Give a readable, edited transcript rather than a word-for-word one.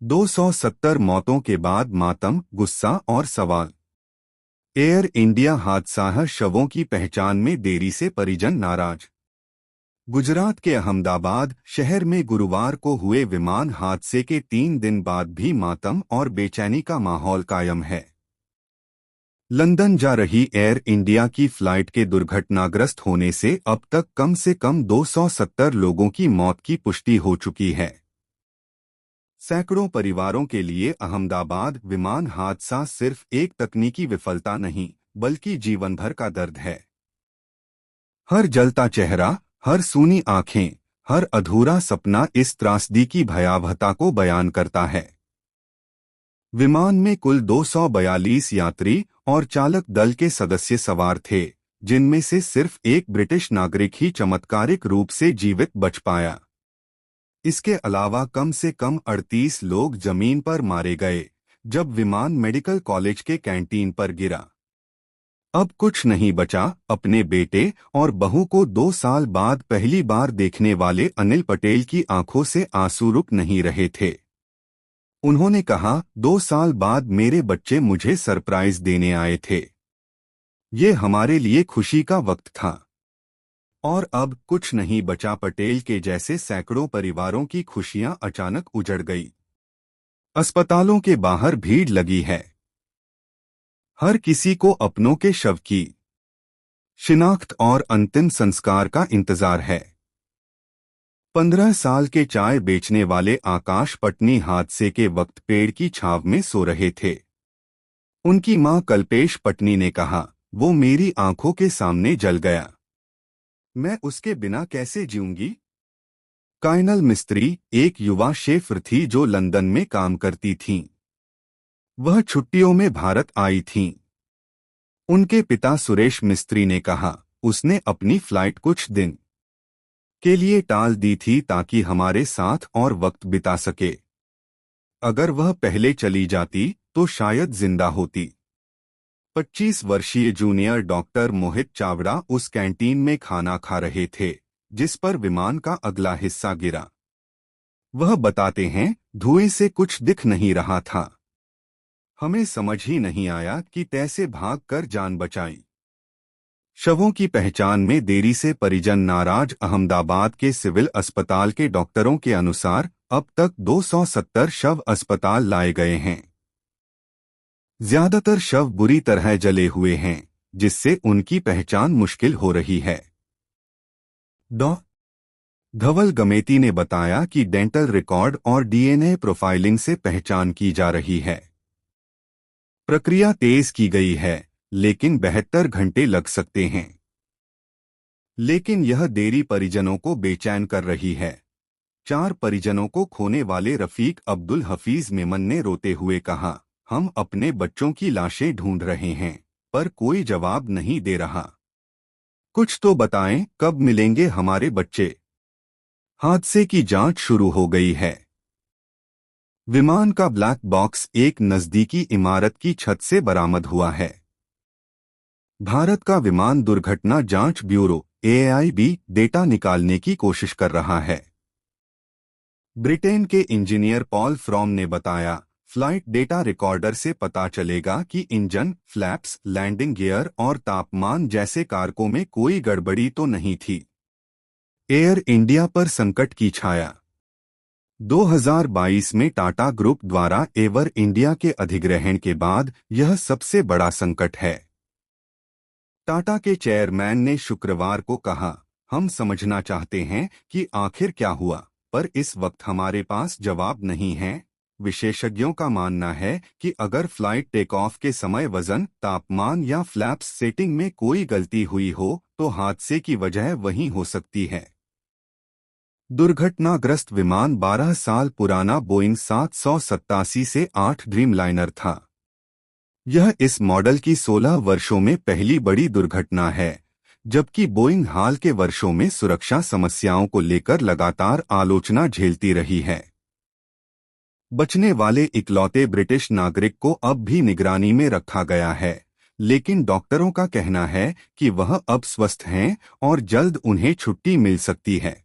270 मौतों के बाद मातम, गुस्सा और सवाल। एयर इंडिया हादसा, शवों की पहचान में देरी से परिजन नाराज। गुजरात के अहमदाबाद शहर में गुरुवार को हुए विमान हादसे के 3 दिन बाद भी मातम और बेचैनी का माहौल कायम है। लंदन जा रही एयर इंडिया की फ्लाइट के दुर्घटनाग्रस्त होने से अब तक कम से कम 270 लोगों की मौत की पुष्टि हो चुकी है। सैकड़ों परिवारों के लिए अहमदाबाद विमान हादसा सिर्फ एक तकनीकी विफलता नहीं, बल्कि जीवन भर का दर्द है। हर जलता चेहरा, हर सूनी आंखें, हर अधूरा सपना इस त्रासदी की भयावहता को बयान करता है। विमान में कुल 242 यात्री और चालक दल के सदस्य सवार थे, जिनमें से सिर्फ एक ब्रिटिश नागरिक ही चमत्कारिक रूप से जीवित बच पाया। इसके अलावा कम से कम 38 लोग जमीन पर मारे गए, जब विमान मेडिकल कॉलेज के कैंटीन पर गिरा। अब कुछ नहीं बचा। अपने बेटे और बहू को 2 साल बाद पहली बार देखने वाले अनिल पटेल की आंखों से आंसू रुक नहीं रहे थे। उन्होंने कहा, 2 साल बाद मेरे बच्चे मुझे सरप्राइज देने आए थे। ये हमारे लिए खुशी का वक्त था। और अब कुछ नहीं बचा। पटेल के जैसे सैकड़ों परिवारों की खुशियां अचानक उजड़ गई। अस्पतालों के बाहर भीड़ लगी है। हर किसी को अपनों के शव की शिनाख्त और अंतिम संस्कार का इंतजार है। 15 साल के चाय बेचने वाले आकाश पटनी हादसे के वक्त पेड़ की छांव में सो रहे थे। उनकी मां कल्पेश पटनी ने कहा, वो मेरी आंखों के सामने जल गया। मैं उसके बिना कैसे जीऊंगी। कायनल मिस्त्री एक युवा शेफ थी जो लंदन में काम करती थीं। वह छुट्टियों में भारत आई थीं। उनके पिता सुरेश मिस्त्री ने कहा, उसने अपनी फ्लाइट कुछ दिन के लिए टाल दी थी ताकि हमारे साथ और वक्त बिता सके। अगर वह पहले चली जाती तो शायद जिंदा होती। 25 वर्षीय जूनियर डॉक्टर मोहित चावड़ा उस कैंटीन में खाना खा रहे थे, जिस पर विमान का अगला हिस्सा गिरा। वह बताते हैं, धुएं से कुछ दिख नहीं रहा था। हमें समझ ही नहीं आया कि कैसे भाग कर जान बचाई। शवों की पहचान में देरी से परिजन नाराज। अहमदाबाद के सिविल अस्पताल के डॉक्टरों के अनुसार अब तक 270 शव अस्पताल लाए गए हैं। ज्यादातर शव बुरी तरह जले हुए हैं, जिससे उनकी पहचान मुश्किल हो रही है। डॉ. धवल गमेती ने बताया कि डेंटल रिकॉर्ड और डीएनए प्रोफाइलिंग से पहचान की जा रही है। प्रक्रिया तेज की गई है, लेकिन 72 घंटे लग सकते हैं। लेकिन यह देरी परिजनों को बेचैन कर रही है। 4 परिजनों को खोने वाले रफीक अब्दुल हफीज मेमन ने रोते हुए कहा, हम अपने बच्चों की लाशें ढूंढ रहे हैं, पर कोई जवाब नहीं दे रहा। कुछ तो बताएं, कब मिलेंगे हमारे बच्चे। हादसे की जांच शुरू हो गई है। विमान का ब्लैक बॉक्स एक नजदीकी इमारत की छत से बरामद हुआ है। भारत का विमान दुर्घटना जांच ब्यूरो AIB डेटा निकालने की कोशिश कर रहा है। ब्रिटेन के इंजीनियर पॉल फ्रॉम ने बताया, फ्लाइट डेटा रिकॉर्डर से पता चलेगा कि इंजन, फ्लैप्स, लैंडिंग गियर और तापमान जैसे कारकों में कोई गड़बड़ी तो नहीं थी। एयर इंडिया पर संकट की छाया। 2022 में टाटा ग्रुप द्वारा एवर इंडिया के अधिग्रहण के बाद यह सबसे बड़ा संकट है। टाटा के चेयरमैन ने शुक्रवार को कहा, हम समझना चाहते हैं कि आखिर क्या हुआ, पर इस वक्त हमारे पास जवाब नहीं है। विशेषज्ञों का मानना है कि अगर फ्लाइट टेक ऑफ के समय वजन, तापमान या फ्लैप्स सेटिंग में कोई गलती हुई हो, तो हादसे की वजह वही हो सकती है। दुर्घटनाग्रस्त विमान 12 साल पुराना बोइंग 787 से 8 ड्रीमलाइनर था। यह इस मॉडल की 16 वर्षों में पहली बड़ी दुर्घटना है, जबकि बोइंग हाल के वर्षों में सुरक्षा समस्याओं को लेकर लगातार आलोचना झेलती रही है। बचने वाले इकलौते ब्रिटिश नागरिक को अब भी निगरानी में रखा गया है, लेकिन डॉक्टरों का कहना है कि वह अब स्वस्थ हैं और जल्द उन्हें छुट्टी मिल सकती है।